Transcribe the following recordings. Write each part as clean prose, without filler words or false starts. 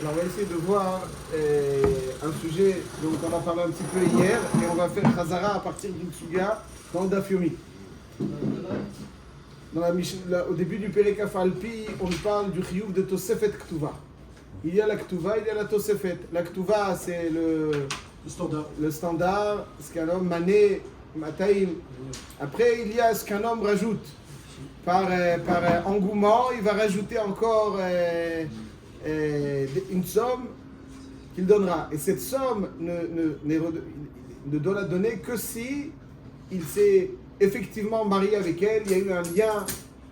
Alors on va essayer de voir un sujet dont on a parlé un petit peu hier et on va faire Khazara à partir d'une suga dans le Daf Yomi. Au début du Perek Alpi, on parle du chiyuv de Tosefet Ktuva. Il y a la Ktuva, il y a la Tosefet. La Ktuva, c'est le standard, ce qu'un homme mané, mataïm. Après, il y a ce qu'un homme rajoute. Par engouement, il va rajouter encore une somme qu'il donnera. Et cette somme ne doit la donner que si il s'est effectivement marié avec elle, il y a eu un lien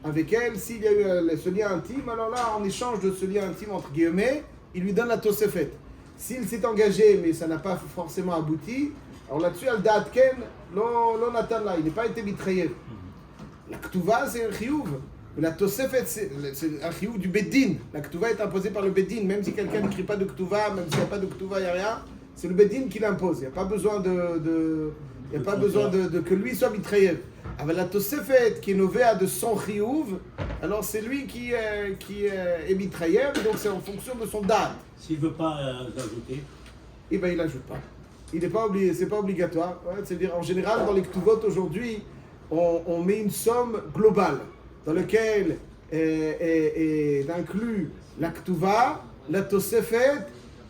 avec elle. S'il y a eu ce lien intime, alors là, en échange de ce lien intime, entre guillemets, il lui donne la tosefet. S'il s'est engagé, mais ça n'a pas forcément abouti, alors là-dessus, al-da'at ken, lo natan là, il n'est pas été mitraillé. La ktuva, c'est un chiyuv. La tosefet, c'est un chiyuv du beddin. La ktuva est imposée par le beddin. Même si quelqu'un n'écrit pas de ktuva, même s'il n'y a pas de ktuva, il n'y a rien, c'est le beddin qui l'impose. Il n'y a pas besoin que lui soit mitraillé. Avec la tosefet qui est novéa de son chiyuv, alors c'est lui qui est mitraillé, donc c'est en fonction de son date. S'il ne veut pas ajouter, eh bien il n'ajoute pas. Il n'est pas obligé, c'est pas obligatoire. Ouais, c'est-à-dire, en général, dans les ktuvot aujourd'hui, on met une somme globale dans laquelle est inclus la ktuva, la tosefet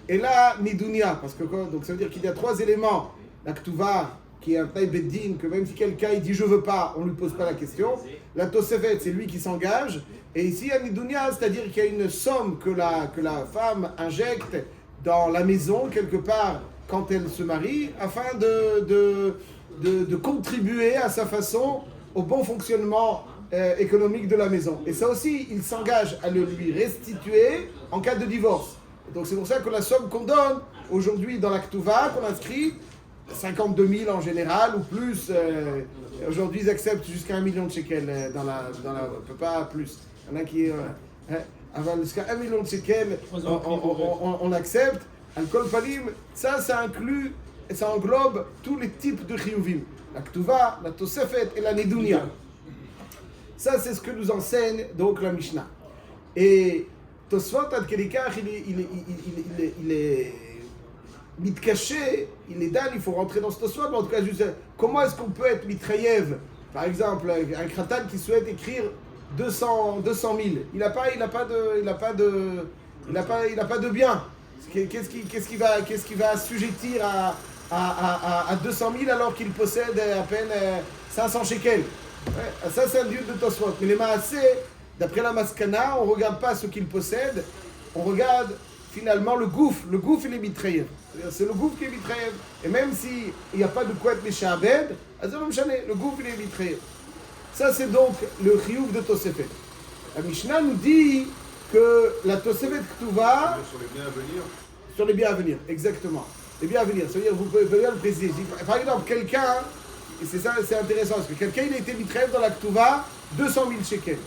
et la nidunia. Parce que donc ça veut dire qu'il y a trois éléments. La ktuva, qui est un taille beddin, que même si quelqu'un il dit je veux pas, on ne lui pose pas la question. La tosefet, c'est lui qui s'engage. Et ici, la nidunia, c'est-à-dire qu'il y a une somme que la femme injecte dans la maison, quelque part, quand elle se marie, afin de contribuer à sa façon au bon fonctionnement économique de la maison. Et ça aussi, il s'engage à le lui restituer en cas de divorce. Et donc c'est pour ça que la somme qu'on donne aujourd'hui dans la Ktuva, qu'on inscrit, 52 000 en général ou plus, aujourd'hui ils acceptent jusqu'à 1 million de shekels dans la pas plus. Il y en a qui jusqu'à 1 million de shekels, on accepte. Al-Kol Palim, ça inclut et ça englobe tous les types de chiyuvim. La Ktuva, la Tosefet et la Nedunia. Ça, c'est ce que nous enseigne donc la Mishnah. Et Tosfot ad Kelikach, il est mitcaché, il est dan, il faut rentrer dans ce Tosfot, mais en tout cas, juste, comment est-ce qu'on peut être mitrayev? Par exemple, un kratan qui souhaite écrire 200 000, il n'a pas de bien. Qu'est-ce qui va assujettir à 200 000 alors qu'il possède à peine 500 shekels? Ouais, ça, c'est un dieu de Tosfot. Mais les Maasé, d'après la Maskana, on ne regarde pas ce qu'il possède, on regarde finalement le gouffre. Le gouffre, il est mitrayev. C'est le gouffre qui est mitrayev. Et même s'il n'y a pas de quoi être méchabed, le gouffre, il est mitrayev. Ça, c'est donc le chiyuv de Tosefet. La Mishnah nous dit que la Tosefet Ktuva... Sur les biens à venir. Sur les biens à venir, exactement. Les biens à venir, ça veut dire, vous pouvez bien le préciser. Par exemple, quelqu'un, et c'est ça, c'est intéressant, parce que quelqu'un, il a été mitrayev dans la Ktuva, 200 000 shekels.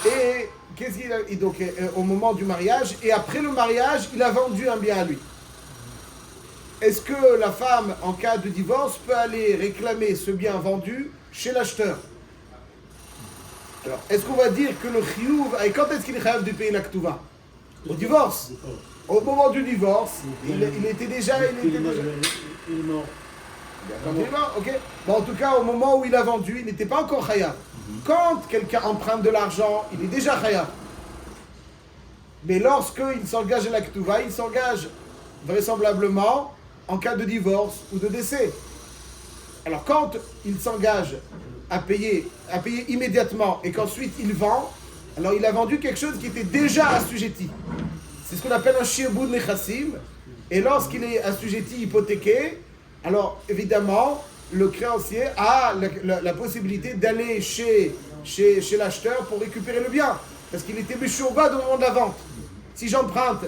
Et qu'est-ce qu'il a, et donc, au moment du mariage, et après le mariage, il a vendu un bien à lui. Est-ce que la femme, en cas de divorce, peut aller réclamer ce bien vendu chez l'acheteur? Alors, est-ce qu'on va dire que le chiyuv, et quand est-ce qu'il est chayav de payer la ktuva? Au divorce. Au moment du divorce, il était déjà... Il est mort. Il est mort, ok. Bon, en tout cas, au moment où il a vendu, il n'était pas encore chayav. Quand quelqu'un emprunte de l'argent, il est déjà chayav. Mais lorsqu'il s'engage à la ktuva, il s'engage vraisemblablement en cas de divorce ou de décès. Alors, quand il s'engage à payer immédiatement et qu'ensuite il vend, alors il a vendu quelque chose qui était déjà assujetti. C'est ce qu'on appelle un shirbud nechassim. Et lorsqu'il est assujetti, hypothéqué, alors évidemment, le créancier a la possibilité d'aller chez l'acheteur pour récupérer le bien. Parce qu'il était beshurba au moment de la vente. Si j'emprunte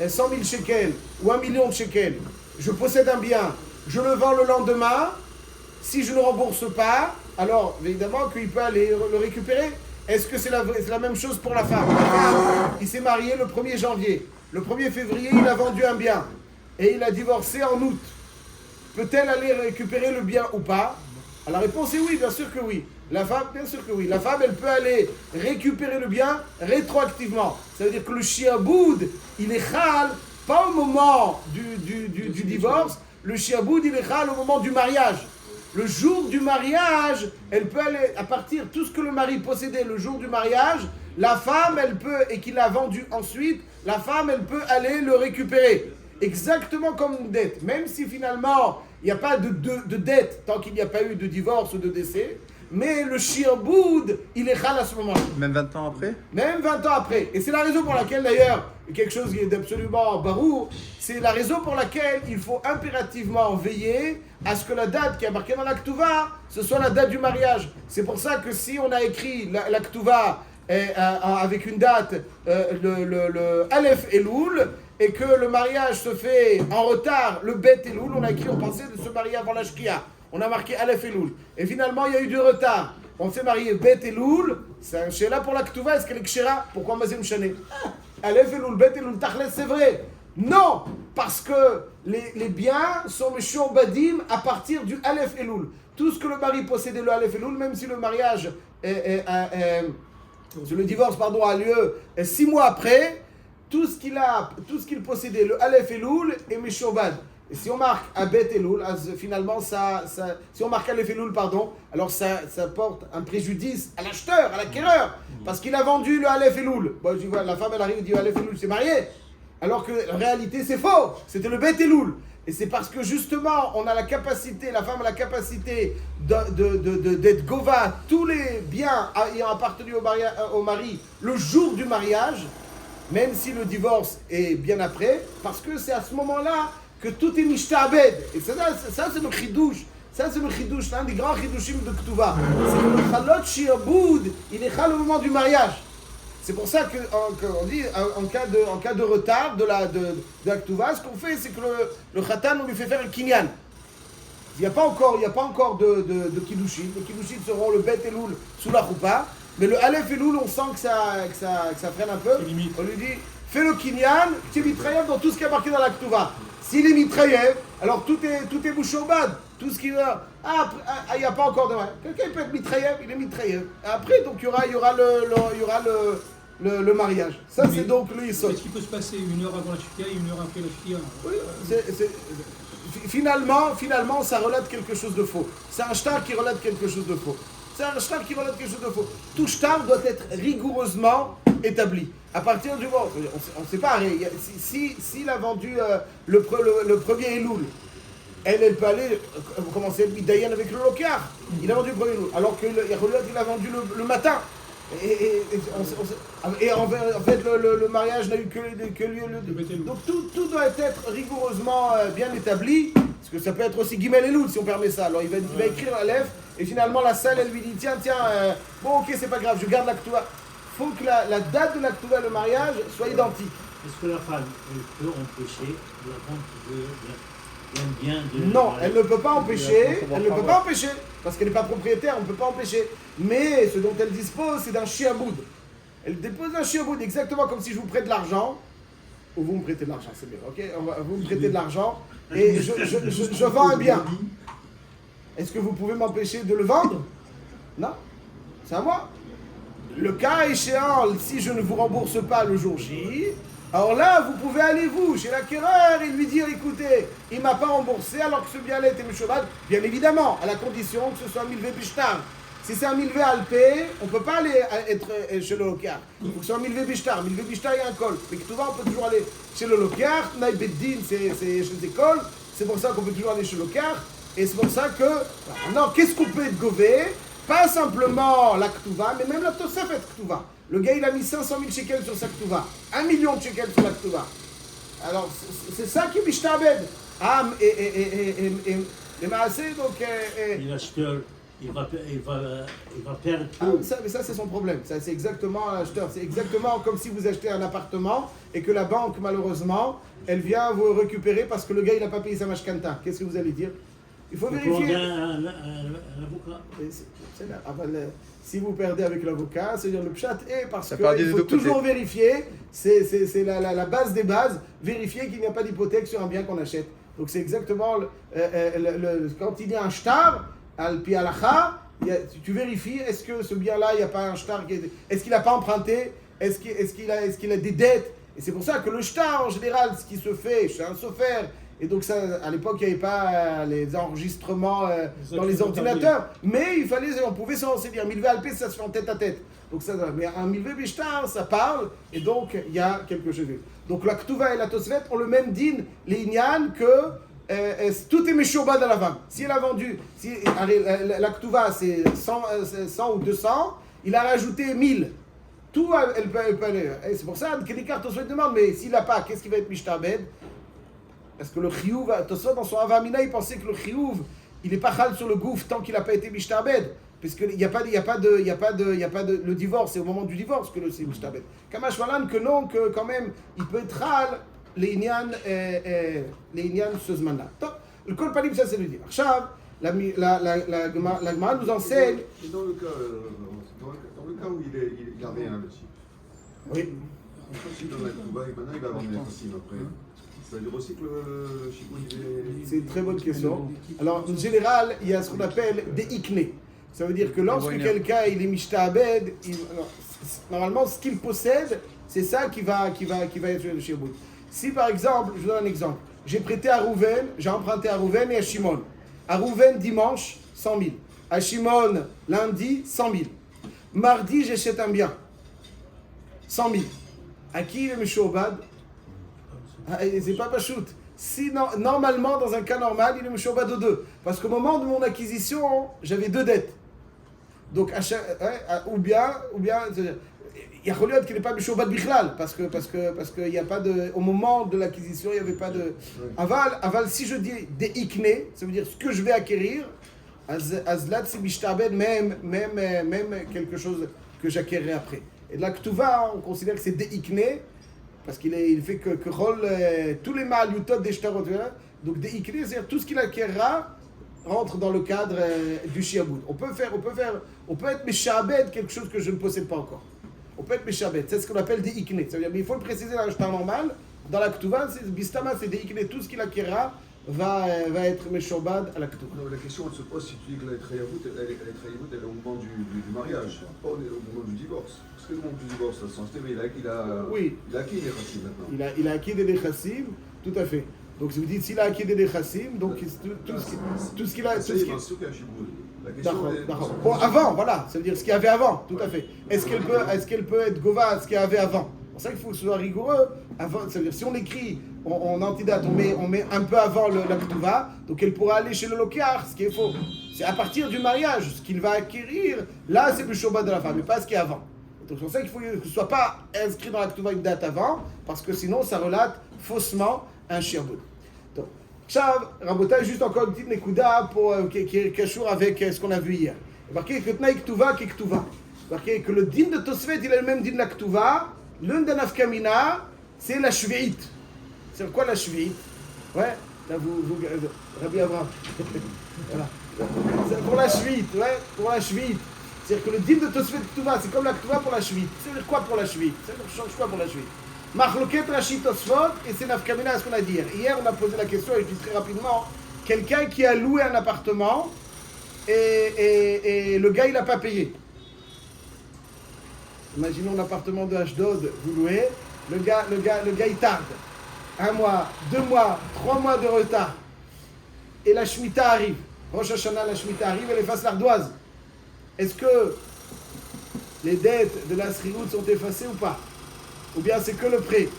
100 000 shekels ou 1 million de shekels, je possède un bien, je le vends le lendemain, si je ne rembourse pas, alors évidemment qu'il peut aller le récupérer. Est-ce que c'est la même chose pour la femme? Il s'est marié le 1er janvier. Le 1er février, il a vendu un bien. Et il a divorcé en août. Peut-elle aller récupérer le bien ou pas? La réponse est oui, bien sûr que oui. La femme, bien sûr que oui. La femme, elle peut aller récupérer le bien rétroactivement. Ça veut dire que le shiaboud, il est chal, pas au moment du divorce. Le shiaboud, il est chal au moment du mariage. Le jour du mariage, elle peut aller, à partir de tout ce que le mari possédait le jour du mariage, la femme, elle peut, et qu'il a vendu ensuite, la femme, elle peut aller le récupérer. Exactement comme une dette. Même si finalement, il n'y a pas de dette tant qu'il n'y a pas eu de divorce ou de décès. Mais le shiaboud, il est chal à ce moment-là. Même 20 ans après? Même 20 ans après. Et c'est la raison pour laquelle, d'ailleurs, quelque chose qui est d'absolument barour, c'est la raison pour laquelle il faut impérativement veiller à ce que la date qui est marquée dans l'Aktuva, ce soit la date du mariage. C'est pour ça que si on a écrit l'Aktuva avec une date, le Aleph Elul, et que le mariage se fait en retard, le Bet Elul, on a écrit, on pensait de se marier avant la Shkia. On a marqué Aleph Elul. Et finalement, il y a eu du retard. On s'est marié Bet Elul, c'est un Sheila pour la Ktuva, est-ce qu'elle est Kshera? Pourquoi Mazem Chané? Aleph Elul, Bet Elul, Tachles, c'est vrai. Non, parce que les biens sont Meshubadim à partir du Aleph Elul. Tout ce que le mari possédait le Aleph Elul, même si le mariage, le divorce, pardon, a lieu 6 mois après, tout ce qu'il possédait, le Aleph Elul est Meshubad. Et si on marque Abet Elul, finalement, si on marque Aleph Elul, pardon, alors ça porte un préjudice à l'acheteur, à l'acquéreur, parce qu'il a vendu le Aleph Elul. Bon, je vois, la femme, elle arrive et dit Aleph Elul, c'est marié. Alors que en réalité, c'est faux. C'était le Bet Elul. Et c'est parce que justement, on a la capacité, la femme a la capacité d'être gova tous les biens ayant appartenu au mari le jour du mariage, même si le divorce est bien après, parce que c'est à ce moment-là que tout est mishtabed. Et ça c'est le chidouche. Ça, c'est le chidouche, l'un des grands chidouchim de Ktuva. C'est que le chalot shiaboud, il est chal au moment du mariage. C'est pour ça qu'on dit, en cas de retard de la Ktuva, ce qu'on fait, c'est que le khatan, on lui fait faire le kinyan. Il n'y a pas encore de kiddushim. Les kiddushim seront le bet elul sous la choupa. Mais le Aleph Elul, on sent que ça freine un peu. On lui dit, fais le kinyan, tu es mitrayev dans tout ce qui est marqué dans la Ktuva. S'il est mitrayev, alors tout est bouchobad. Tout ce qui va. Il n'y a pas encore de. Quelqu'un peut être mitrayev, il est mitrayev. Après, donc il y aura le mariage. Ça, c'est donc le Yisod. Est-ce qu'il peut se passer 1 heure avant la Shkia et 1 heure après la Shkia? Oui, finalement, ça relate quelque chose de faux. C'est un shtar qui relate quelque chose de faux. Tout shtar doit être rigoureusement établi. À partir du moment, on ne sait pas, s'il a vendu le premier Elul, elle peut aller commencer Dayan avec le Lokar. Il a vendu le premier Elul, alors que il a vendu le matin. Et en fait, le mariage n'a eu que lieu le. Donc tout doit être rigoureusement bien établi, parce que ça peut être aussi Gimel Elul si on permet ça. Alors il va écrire la lèvre, et finalement la salle elle lui dit tiens, bon ok c'est pas grave, je garde l'Aktuva. Il faut que la date de l'Aktuva et le mariage soit identique. Est-ce que la femme elle peut empêcher la vente d'un bien de. Non, elle ne peut pas empêcher, parce qu'elle n'est pas propriétaire, on ne peut pas empêcher. Mais ce dont elle dispose, c'est d'un shiaboud. Elle dépose un shiaboud, exactement comme si je vous prête de l'argent, ou vous me prêtez de l'argent, c'est bien, ok? Vous me prêtez de l'argent, et je vends un bien. Est-ce que vous pouvez m'empêcher de le vendre? Non, c'est à moi. Le cas échéant, si je ne vous rembourse pas le jour J, alors là, vous pouvez aller vous chez l'acquéreur et lui dire, écoutez, il ne m'a pas remboursé alors que ce bien-là était Meshubad, bien évidemment, à la condition que ce soit un milvé bishtar. Si c'est un milvé alpé, on ne peut pas aller être chez le lokar. Il faut que ce soit un milvé bishtar. Milvé bishtar, il y a un col. Mais que tout va, on peut toujours aller chez le lokar. Naï beddin, c'est chez les écoles. C'est pour ça qu'on peut toujours aller chez le lokar. Et c'est pour ça que, maintenant, qu'est-ce qu'on peut être gové? Pas simplement la Ktuva, mais même la Tosefet Ktuva. Le gars, il a mis 500 000 shekels sur sa Ktuva. 1 million de shekels sur la Ktuva. Alors, c'est ça qui est Bishtabed. Et Maasé, donc... Et l'acheteur, il va perdre tout. Mais ça, c'est son problème. Ça, c'est exactement l'acheteur. C'est exactement comme si vous achetez un appartement et que la banque, malheureusement, elle vient vous récupérer parce que le gars, il n'a pas payé sa mashkanta. Qu'est-ce que vous allez dire? Il faut vérifier. Un avocat. Si vous perdez avec l'avocat, c'est-à-dire le pshat est parce qu'il faut toujours vérifier, c'est la base des bases, vérifier qu'il n'y a pas d'hypothèque sur un bien qu'on achète. Donc c'est exactement, quand il y a un shtar, al pi halacha, tu vérifies, est-ce que ce bien-là, il n'y a pas un shtar, est-ce qu'il n'a pas emprunté, est-ce qu'il a des dettes. Et c'est pour ça que le shtar, en général, ce qui se fait chez un sofer, et donc ça, à l'époque, il n'y avait pas les enregistrements dans les ordinateurs, mais on pouvait se renseigner. Un milvé alpé, ça se fait en tête à tête. Donc ça, mais un milvé bishtar, ça parle, et donc il y a quelque chose. Donc la Ktuva et la Tosfet ont le même din, les Inyan, que tout est Meshoba dans la vente. Si elle a vendu, la Ktuva c'est 100 ou 200, il a rajouté 1000. Tout, elle peut aller. Et c'est pour ça que les cartes Tosfet demandent, mais s'il n'a pas, qu'est-ce qui va être Mishtabed? Parce que le Chiyuv, Tosfot dans son Avamina, il pensait que le Chiyuv, il n'est pas chal sur le gouffre tant qu'il n'a pas été Mishtabed. Puisqu'il n'y a pas de le divorce, c'est au moment du divorce que c'est Mishtabed. Kamash Malan, que non, que quand même, il peut être chal, les Inyan ce zman-là. Le Kol Panim, ça c'est le dire. Chav, la Gemara nous enseigne. Et dans le cas où il a rien, le type. Oui. Il donne la Kouba et maintenant il va vendre les Chassim après. Ça veut dire aussi que le Chikou, il est. C'est une très bonne question. Alors, en général, il y a ce qu'on appelle des ikne. Ça veut dire que lorsque quelqu'un il est mishtabed, normalement, ce qu'il possède, c'est ça qui va être le shirbut. Si par exemple, je vous donne un exemple, j'ai prêté à Rouven, j'ai emprunté à Rouven et à Shimon. À Rouven, dimanche, 100 000. À Shimon, lundi, 100 000. Mardi, j'achète un bien. 100 000. À qui il est Meshobad? C'est pas Pachout. Si, normalement, dans un cas normal, il est Meshobad aux deux. Parce qu'au moment de mon acquisition, j'avais 2 dettes. Donc, ou bien, il y a Choliot qui n'est pas Meshobad Bichlal, parce que il y a pas de, au moment de l'acquisition, il n'y avait pas de. Aval, si je dis des ikne, ça veut dire ce que je vais acquérir, azlat si bishtabed, même quelque chose que j'acquérirai après. Et de la Ktuva, on considère que c'est des ikne, parce qu'il fait que tous les mâles yutot des shtarot, donc des ikne, c'est-à-dire tout ce qu'il acquérera rentre dans le cadre du shiabud. On peut être meshabed, quelque chose que je ne possède pas encore. On peut être meshabed, c'est ce qu'on appelle des ikne. Ça veut dire, mais il faut le préciser dans un shtar normal. Dans la Ktuva, bistama, c'est des ikne, tout ce qu'il acquérera va être meshobad à la Ktuva. La question elle se pose si tu dis que la Trayavout, elle est au moment du mariage, pas au moment du divorce. Parce que le moment du divorce, ça se sent, mais il a acquis les Chassim maintenant. Il a acquis des Chassim, tout à fait. Donc si vous dites s'il a acquis des Chassim, donc tout ce qu'il a. Bon, avant, voilà, ça veut dire ce qu'il y avait avant, tout à fait. Est-ce qu'elle peut être Gova à ce qu'il y avait avant? C'est pour ça qu'il faut que ce soit rigoureux. Avant, ça veut dire si on écrit, on antidate, on met un peu avant la Ktuva, donc elle pourra aller chez le Lokar, ce qui est faux. C'est à partir du mariage, ce qu'il va acquérir, là c'est le Shoba de la femme, mais pas ce qui est avant. Donc c'est pour ça qu'il faut que ce ne soit pas inscrit dans la Ktuva une date avant, parce que sinon ça relate faussement un shirbud. Donc, Chav, Rabotai, juste encore une petite nekuda qui est cachour avec ce qu'on a vu hier. Marqué que Tnaï Ktuva qui Ktuva. Marqué que le din de Tosfet, il a le même din de la Ktuva. L'un des nafkamina, c'est la shvi'it. C'est quoi la shvi'it? Ouais, là vous Rabbi Abraham. Voilà. C'est pour la shvi'it, ouais, pour la shvi'it. C'est-à-dire que le din de Tosfet Ktuva, c'est comme la Ktuva pour la shvi'it. C'est quoi pour la shvi'it? Ça change quoi pour la shvi'it? Machloket Rashi Tosfot, et c'est nafkamina ce qu'on a dit hier. Hier, on a posé la question, et je dis très rapidement, quelqu'un qui a loué un appartement, et le gars, il n'a pas payé. Imaginons l'appartement de Ashdod, vous louez, le gars il tarde. 1 mois, 2 mois, 3 mois de retard. Et la Shemitah arrive. Rosh Hashanah, la Shemitah arrive, elle efface l'ardoise. Est-ce que les dettes de la Sriout sont effacées ou pas? Ou bien c'est que le prêt?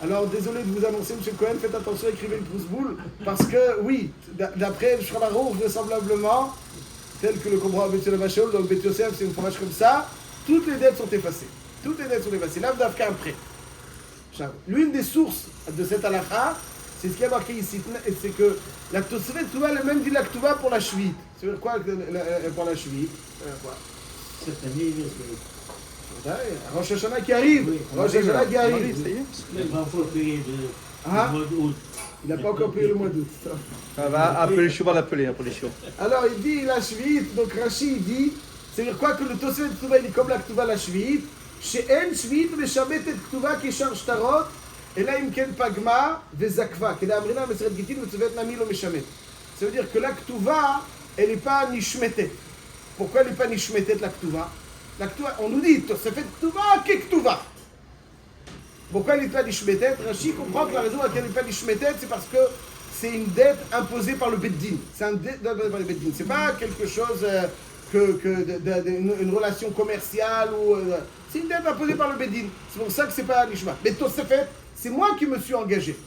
Alors désolé de vous annoncer, M. Cohen, faites attention, écrivez le pouce-boule, parce que oui, d'après Shulchan Aruch, vraisemblablement, tel que le comprend M. Levachol, donc Bet Yosef, c'est une fromage comme ça, toutes les dettes sont effacées. Toutes les dettes sont effacées. Là, vous n'avez qu'un prêt. L'une des sources de cette halakha, c'est ce qui est marqué ici, c'est que la Tosfet Ktuva, le même dit la Ktuva pour la Shvit. C'est quoi pour la Shvit? Cette année, Rosh Hashanah qui arrive. Rosh Hashanah qui arrive. il n'a pas encore payé le mois d'août. Il n'a pas encore payé le mois d'août. Ça va appeler Chouva l'appeler pour les chiots. Alors il dit la Shvit, donc Rashi dit, c'est-à-dire quoi que le Tosfet Ktuva il est comme la Ktuva la Shvit. שאין שביעית משמטת כתובה כשאר שטרות, אלא אם כן פגמה וזקפה. כדי אמרינה מסרת גיטין וצוות נמי לא משמט. Ça veut dire que la Ktuva, elle n'est pas nishmetet. pourquoi elle n'est pas nishmetet la Ktuva? La Ktuva, on nous dit, Tosefet Ktuva, Kektuva. Pourquoi elle n'est pas nishmetet? Rashi comprend que la raison pour laquelle elle n'est pas nishmetet, c'est parce que c'est une dette imposée par le Beddin. C'est une dette imposée par le Beddin. C'est pas quelque chose une relation commerciale ou c'est une dette imposée par le Beddin. C'est pour ça que c'est pas nishmat. Mais Tosefet, c'est moi qui me suis engagé.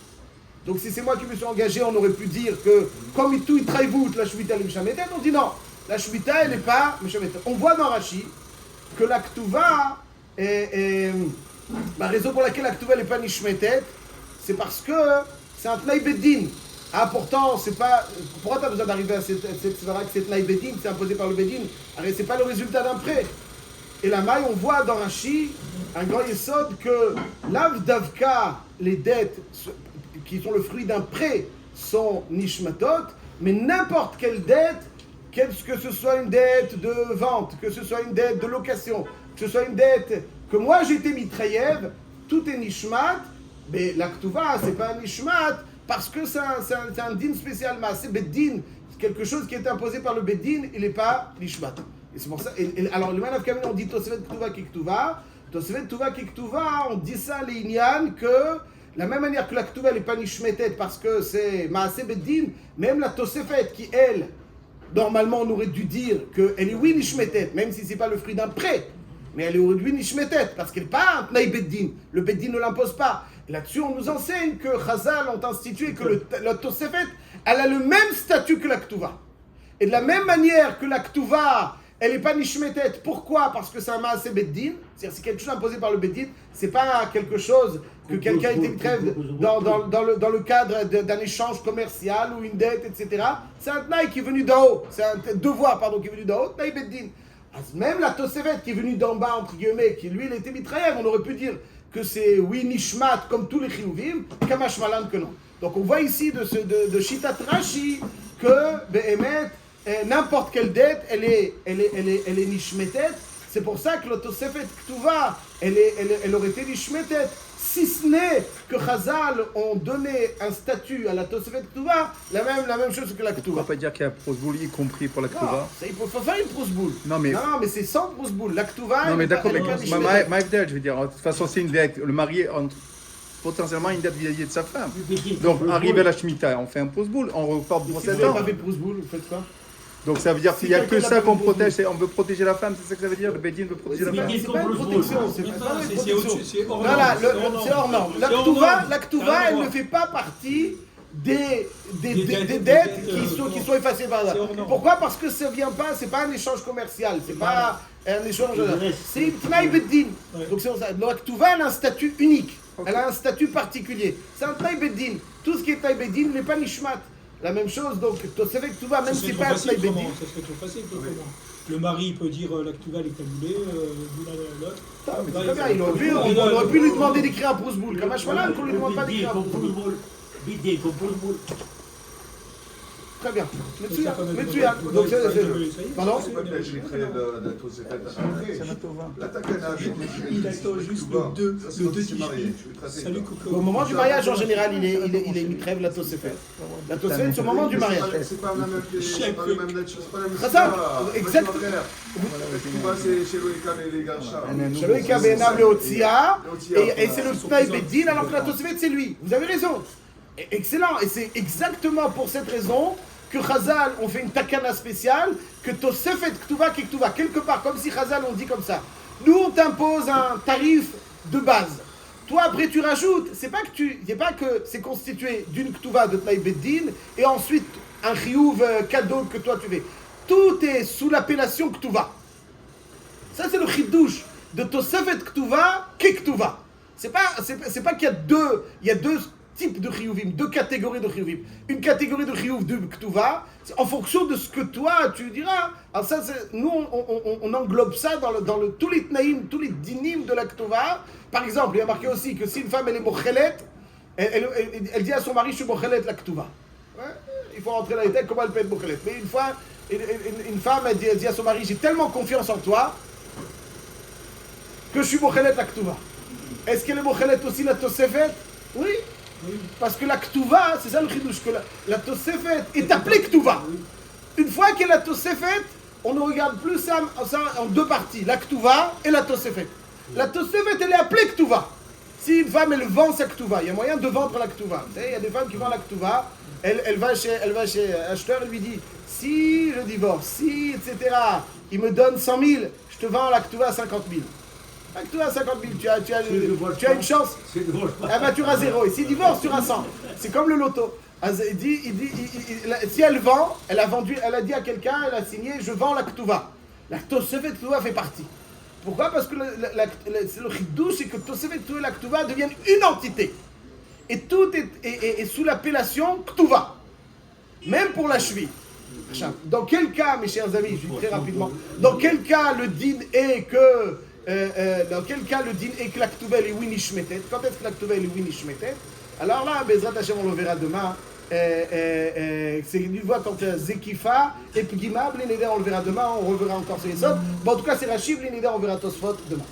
Donc si c'est moi qui me suis engagé, on aurait pu dire que comme tout Itraïvout, la Shemitah elle est Mishametet, on dit non, la Shemitah elle n'est pas Mishametet. On voit dans Rashi que la Ktuva la raison pour laquelle la Ktuva n'est pas Nishmetet, c'est parce que c'est un Tnaï Beddin. Ah pourtant, c'est pas. Pourquoi tu as besoin d'arriver à cette svara que c'est Tnaï Beddin, c'est imposé par le Beddin? C'est pas le résultat d'un prêt. Et la maille, on voit dans Rashi un grand yesod que l'Av Davka, les dettes qui sont le fruit d'un prêt, sont Nishmatot, mais n'importe quelle dette, que ce soit une dette de vente, que ce soit une dette de location, que ce soit une dette que moi j'ai été mitraïev, tout est Nishmat, mais la Ktuva, c'est pas un Nishmat, parce que c'est un din spécial, c'est Beddin, quelque chose qui est imposé par le Beddin, il n'est pas Nishmat. Et c'est pour ça, alors le Manav Kamel, on dit Tosefet Ktuva Kektuva, Tosefet Ktuva Kektuva, on dit ça les Inyan que la même manière que la Ktuva n'est pas Nishmetet parce que c'est Maaseh Beddin, même la Tosefet qui, elle, normalement on aurait dû dire qu'elle est oui Nishmetet, même si ce n'est pas le fruit d'un prêt, mais elle est aujourd'hui Nishmetet parce qu'elle n'est pas un Tnaï Beddin, le Beddin ne l'impose pas. Et là-dessus on nous enseigne que Chazal ont institué que la Tosefet, elle a le même statut que la Ktuva. Et de la même manière que la Ktuva, elle n'est pas Nishmetet. Pourquoi? Parce que c'est un Maaseh Beddin, c'est-à-dire c'est quelque chose imposé par le Beddin, c'est pas quelque chose que quelqu'un était trêve dans le cadre d'un échange commercial ou une dette, etc. C'est un Tnaï qui est venu d'en haut, c'est un devoir, pardon, qui est venu d'en haut, Tnaï Beddin. Même la Tosefet qui est venue d'en bas, entre guillemets, qui lui, il était mitraïev, on aurait pu dire que c'est, oui, Nishmat, comme tous les Chiyuvim, Kamash Malan que non. Donc on voit ici de Shitat Rashi que, Behemet, n'importe quelle dette, elle est Nishmetet. C'est pour ça que la Tosefet Ktuva, elle aurait été Nishmetet. Si ce n'est que Chazal ont donné un statut à la Tosefet Ktuva, la même chose que la Ktuva. On ne peut pas dire qu'il y a un prosboul y compris pour la Ktuva. Il faut faire une prosboul. Non mais c'est sans prosboul. La Ktuva. Non mais d'accord, mais je veux dire, de toute façon c'est une dette. Le marié entre potentiellement une dette vis-à-vis de sa femme. Donc arrivé à la Shemitah, on fait un prosboul, on reporte pour 7 ans. Si vous n'avez pas fait de prosboul, vous faites quoi? Donc ça veut dire qu'il n'y a que ça qu'on protège, on veut protéger la femme, c'est ça que ça veut dire? Le Beddin veut protéger la femme? C'est pas une protection, c'est pas une protection. C'est hors norme. C'est hors norme. La Ktuva, elle ne fait pas partie des dettes qui sont effacées par là. Pourquoi? Parce que ça vient pas, c'est pas un échange commercial, c'est pas un échange, c'est une Tnaï Beddin. Donc c'est pour ça. La Ktuva, elle a un statut unique, elle a un statut particulier. C'est un Tnaï Beddin. Tout ce qui est Tnaï Beddin n'est pas Nishmat. La même chose, donc, Tosefet Ktuva, même si c'est pas un Tnaï Beddin. Ça serait trop facile, comment? Le mari peut dire la Ktuva, elle est taboulée, l'autre. Très bien, on aurait pu lui demander d'écrire un prosboul. Comme Hashmalan, qu'on lui demande pas d'écrire un prosboul. Très bien. Metsuya. Donc pardon? C'est pas que la Shemitah de Tosefet après. La Takana, il attend juste le deux marié. Salut Coco. Au moment du mariage, en général, il est mitrève la Tosefet. La Tosefet, c'est au moment du mariage. C'est pas la même c'est pas la même exactement. C'est chez Loïka et les Garcha. Chez Loïka Benam le Otsia, et c'est le Tnaï Beddin, alors que la Tosefet, c'est lui. Vous avez raison. Excellent. Et c'est exactement pour cette raison que Chazal ont fait une takana spéciale, que Tosefet Ktuva Kektuva, quelque part, comme si Chazal ont dit comme ça. Nous, on t'impose un tarif de base. Toi, après, tu rajoutes. C'est pas que c'est constitué d'une Ktuva de Tnaï Beddin, et ensuite un chiyuv cadeau que toi tu fais. Tout est sous l'appellation Ktuva. Ça, c'est le chidouche de Tosefet Ktuva Kektuva. C'est pas qu'il y a deux types de chiyuvim, deux catégories de chiyuvim. Une catégorie de chiyuv de Ktuva, en fonction de ce que toi tu diras. Alors ça, nous on englobe ça dans tous les tnaïm, tous les dinim de la Ktuva. Par exemple, il y a marqué aussi que si une femme elle est mochelet, elle dit à son mari je suis mochelet la Ktuva. Ouais, il faut rentrer dans les têtes comment elle peut être mochelet. Mais une fois, une femme elle dit à son mari j'ai tellement confiance en toi que je suis mochelet la Ktuva. Est-ce qu'elle est mochelet aussi la Tosefet? Oui. Parce que la Ktuva, c'est ça le chidouche, que la Tosefet est appelée Ktuva. Une fois qu'elle a Tosefet, on ne regarde plus ça en deux parties, la Ktuva et la Tosefet. La Tosefet, elle est appelée Ktuva. Si une femme, elle vend sa Ktuva, il y a moyen de vendre la Ktuva. Vous savez, il y a des femmes qui vendent la Ktuva, elle va chez acheteur, elle lui dit, si je divorce, si, etc., il me donne 100 000, je te vends la Ktuva à 50 000. La Ktuva à 50 000, tu as une chance. Ah bah tu auras 0. Et s'il divorce, tu auras 100. C'est comme le loto. Si elle vend, elle a dit à quelqu'un, elle a signé, je vends la Ktuva. La Tosefet Ktuva fait partie. Pourquoi? Parce que le chidouche, c'est que Tosefet Ktuva et la Ktuva deviennent une entité. Et tout est sous l'appellation Ktuva. Même pour la cheville. Dans quel cas, mes chers amis, je dis très rapidement, dans quel cas le din est que la Ktuva est Winishmetet? Quand est-ce que la Ktuva est Winishmetet? Alors là, Bezrat Hashem, on le verra demain. C'est une voix quand Zekifa et Pgima, Blénéder, on le verra demain, on reverra encore sur les autres. Bon, en tout cas, c'est Rachid, Blénéder, on verra Tosfot demain.